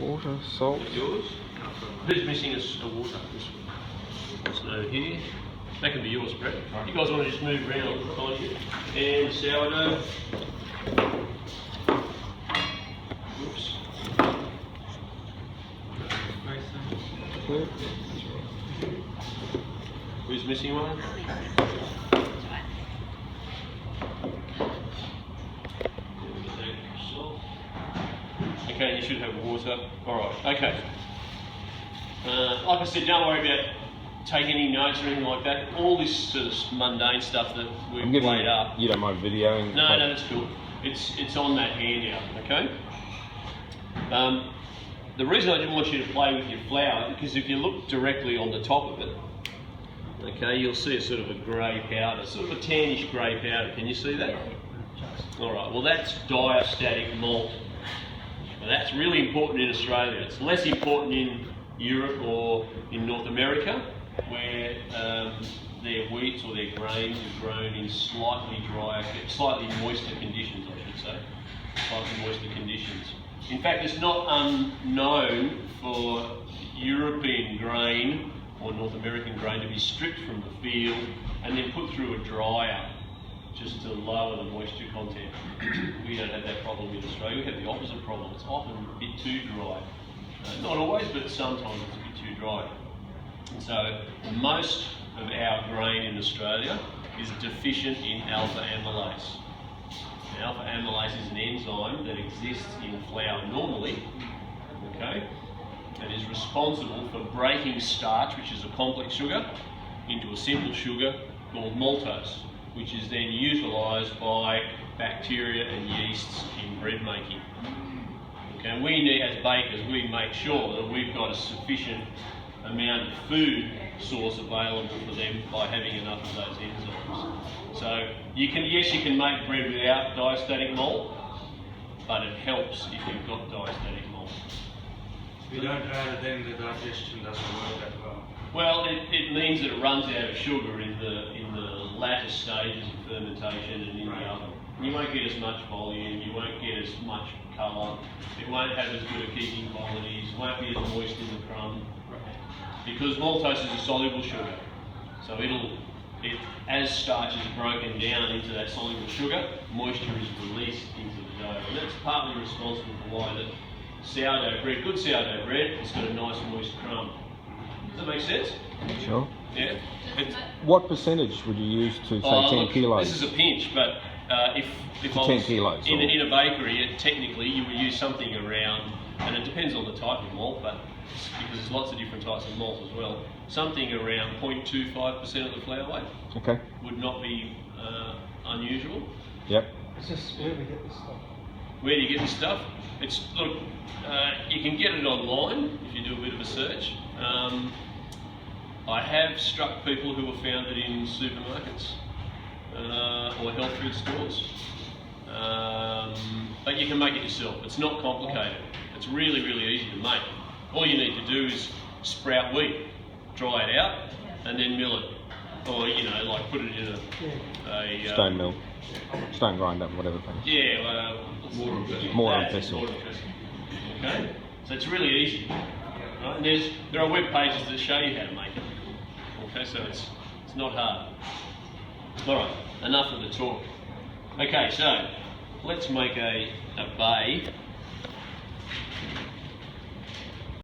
Water, salt. Yours. Who's missing a water? So here. That can be yours, Brett. You guys want to just move around behind you. And the sourdough. Oops. Who's missing one? Okay, you should have water. Alright, okay. Like I said, don't worry about taking any notes or anything like that. All this sort of mundane stuff that we've laid up. You don't mind videoing? No, that's cool. It's on that handout, okay? The reason I didn't want you to play with your flour, because if you look directly on the top of it, okay, you'll see a sort of a grey powder, sort of a tannish grey powder. Can you see that? Alright, well that's diastatic malt. Now that's really important in Australia. It's less important in Europe or in North America, where their wheats or their grains are grown in slightly drier, slightly moister conditions, I should say. Slightly moister conditions. In fact, it's not unknown for European grain or North American grain to be stripped from the field and then put through a dryer just to lower the moisture content. We don't have that problem in Australia. We have the opposite problem. It's often a bit too dry. Not always, but sometimes it's a bit too dry. And so most of our grain in Australia is deficient in alpha amylase. Now, alpha amylase is an enzyme that exists in flour normally, okay, and is responsible for breaking starch, which is a complex sugar, into a simple sugar called maltose, which is then utilised by bacteria and yeasts in bread making. Okay, and we need, as bakers, we make sure that we've got a sufficient amount of food source available for them by having enough of those enzymes. So you can make bread without diastatic malt, but it helps if you've got diastatic malt. We don't have it, then the digestion doesn't work that well. Well, it means that it runs out of sugar in the latter stages of fermentation and in the oven. You won't get as much volume, you won't get as much colour, it won't have as good a keeping qualities, it won't be as moist in the crumb. Because maltose is a soluble sugar, so as starch is broken down into that soluble sugar, moisture is released into the dough, and that's partly responsible for why the sourdough bread, good sourdough bread, has got a nice moist crumb. Does that make sense? Sure. Yeah. What percentage would you use to say 10 kilos? This is a pinch, but if I was 10 kilos in a bakery, technically you would use something around, and it depends on the type of malt, but because there's lots of different types of malt as well, something around 0.25% of the flour weight. Okay. Would not be unusual. Yep. It's just where we get this stuff. Where do you get this stuff? It's look, you can get it online if you do a bit of a search. I have struck people who have found it in supermarkets or health food stores, but you can make it yourself. It's not complicated. It's really, really easy to make. All you need to do is sprout wheat, dry it out, and then mill it, or like put it in a stone mill, stone grinder, whatever thing. Yeah, mortar and pestle. Mortar and pestle. Okay, so it's really easy. Right? And there are web pages that show you how to make it. Okay, so it's not hard. All right, enough of the talk. Okay, so let's make a bay